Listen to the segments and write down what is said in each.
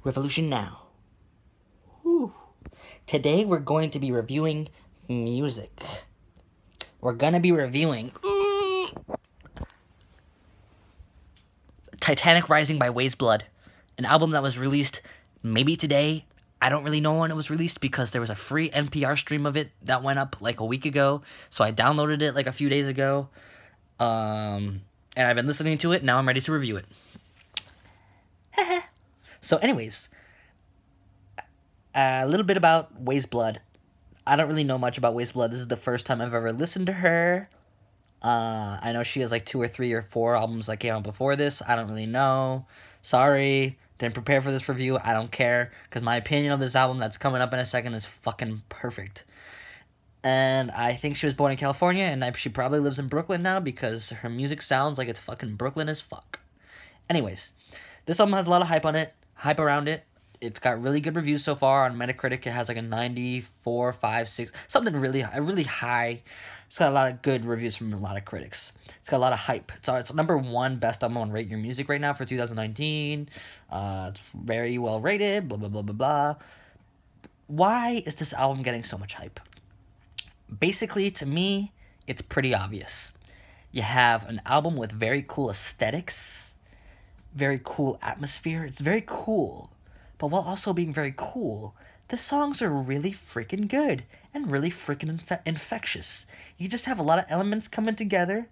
Revolution now. Whew. Today we're going to be reviewing music. We're gonna be reviewing Titanic Rising by Weyes Blood, an album that was released maybe today. I don't really know when it was released because there was a free NPR stream of it that went up like a week ago. So I downloaded it like a few days ago. And I've been listening to it. Now I'm ready to review it. So anyways, a little bit about Weyes Blood. I don't really know much about Weyes Blood. This is the first time I've ever listened to her. I know she has like 2 or 3 or 4 albums that came out before this. I don't really know. Sorry. Didn't prepare for this review. I don't care. Because my opinion of this album that's coming up in a second is fucking perfect. And I think she was born in California. And she probably lives in Brooklyn now. Because her music sounds like it's fucking Brooklyn as fuck. Anyways. This album has a lot of hype on it. Hype around it. It's got really good reviews so far. On Metacritic, it has like a 94, 5, 6. Something really high. It's got a lot of good reviews from a lot of critics. It's got a lot of hype. It's number 1 best album on Rate Your Music right now for 2019. It's very well rated, blah, blah, blah, blah, blah. Why is this album getting so much hype? Basically, to me, it's pretty obvious. You have an album with very cool aesthetics, very cool atmosphere. It's very cool. But while also being very cool, the songs are really freaking good and really freaking infectious. You just have a lot of elements coming together,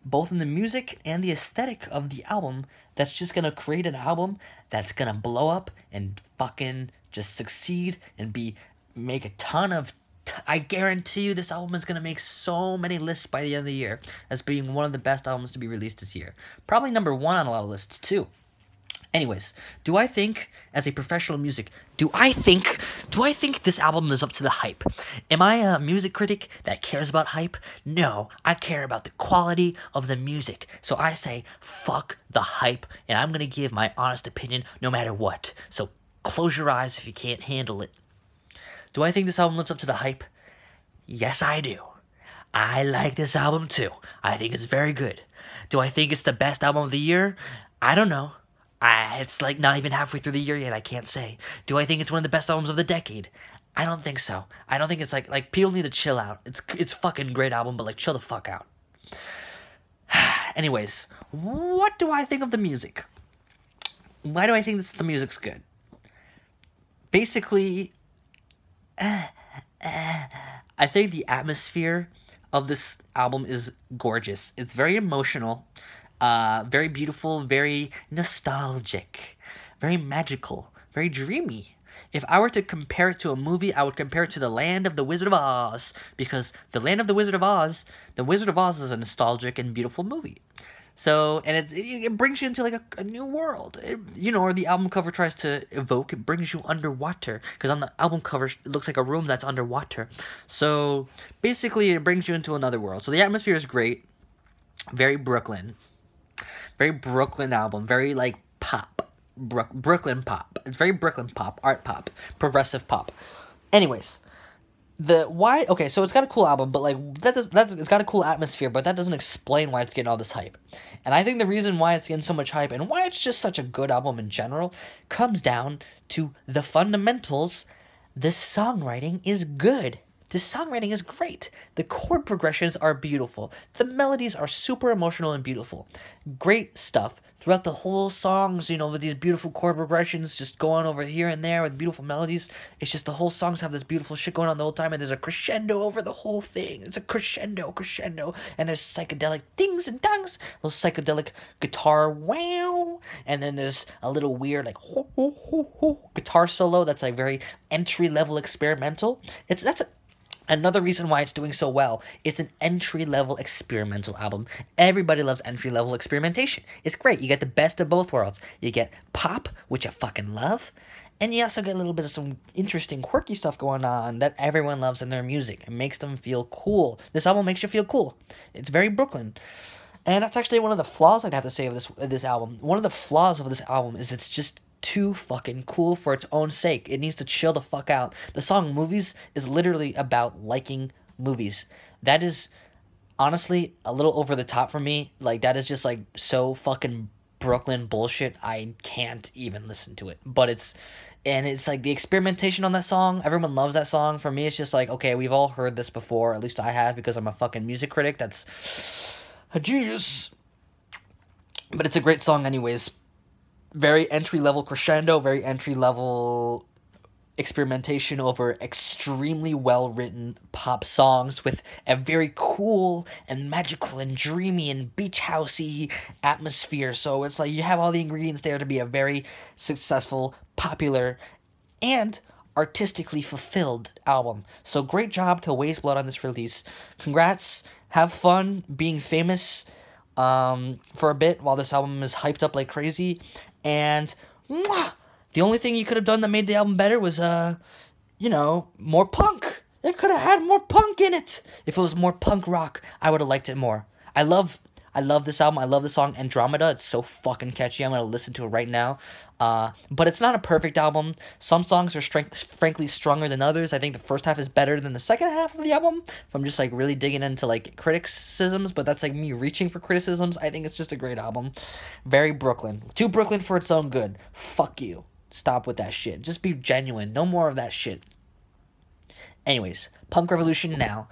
both in the music and the aesthetic of the album, that's just going to create an album that's going to blow up and fucking just succeed and make a ton of... I guarantee you this album is going to make so many lists by the end of the year as being one of the best albums to be released this year. Probably number 1 on a lot of lists too. Anyways, do I think, as a professional music, do I think this album lives up to the hype? Am I a music critic that cares about hype? No, I care about the quality of the music. So I say, fuck the hype, and I'm going to give my honest opinion no matter what. So close your eyes if you can't handle it. Do I think this album lives up to the hype? Yes, I do. I like this album too. I think it's very good. Do I think it's the best album of the year? I don't know. It's like not even halfway through the year yet, I can't say. Do I think it's one of the best albums of the decade? I don't think so. I don't think it's like people need to chill out. It's fucking great album, but like chill the fuck out. Anyways, what do I think of the music? Why do I think the music's good? Basically, I think the atmosphere of this album is gorgeous. It's very emotional. Very beautiful, very nostalgic, very magical, very dreamy. If I were to compare it to a movie, I would compare it to The Land of the Wizard of Oz, because The Land of the Wizard of Oz is a nostalgic and beautiful movie. So, and it brings you into like a new world. Or the album cover tries to evoke, it brings you underwater, because on the album cover, it looks like a room that's underwater. So, basically, it brings you into another world. So, the atmosphere is great, very Brooklyn. Very Brooklyn album, very like pop, Brooklyn pop. It's very Brooklyn pop, art pop, progressive pop. Anyways, okay, so it's got a cool album, but like it's got a cool atmosphere, but that doesn't explain why it's getting all this hype. And I think the reason why it's getting so much hype and why it's just such a good album in general comes down to the fundamentals. The songwriting is good. The songwriting is great. The chord progressions are beautiful. The melodies are super emotional and beautiful. Great stuff. Throughout the whole songs, with these beautiful chord progressions just going over here and there with beautiful melodies. It's just the whole songs have this beautiful shit going on the whole time, and there's a crescendo over the whole thing. It's a crescendo, and there's psychedelic dings and dongs, little psychedelic guitar wow, and then there's a little weird like ho, ho, ho, ho, guitar solo that's like very entry-level experimental. That's another reason why it's doing so well. It's an entry-level experimental album. Everybody loves entry-level experimentation. It's great. You get the best of both worlds. You get pop, which I fucking love, and you also get a little bit of some interesting, quirky stuff going on that everyone loves in their music. It makes them feel cool. This album makes you feel cool. It's very Brooklyn. And that's actually one of the flaws I'd have to say of this album. One of the flaws of this album is it's just too fucking cool for its own sake. It needs to chill the fuck out. The song Movies is literally about liking movies. That is honestly a little over the top for me. Like, that is just like so fucking Brooklyn bullshit, I can't even listen to it. But it's like the experimentation on that song. Everyone loves that song. For me, it's just like, okay, we've all heard this before. At least I have, because I'm a fucking music critic. That's a genius. But it's a great song anyways. Very entry-level crescendo, very entry-level experimentation over extremely well-written pop songs with a very cool and magical and dreamy and beach housey atmosphere. So it's like you have all the ingredients there to be a very successful, popular, and artistically fulfilled album. So great job to Weyes Blood on this release. Congrats. Have fun being famous for a bit while this album is hyped up like crazy. And mwah, the only thing you could have done that made the album better was, more punk. It could have had more punk in it. If it was more punk rock, I would have liked it more. I love this album. I love the song Andromeda. It's so fucking catchy. I'm going to listen to it right now. But it's not a perfect album. Some songs are frankly stronger than others. I think the first half is better than the second half of the album. If I'm just, like, really digging into, like, criticisms, but that's, like, me reaching for criticisms. I think it's just a great album. Very Brooklyn. Too Brooklyn for its own good. Fuck you. Stop with that shit. Just be genuine. No more of that shit. Anyways, Punk Revolution now.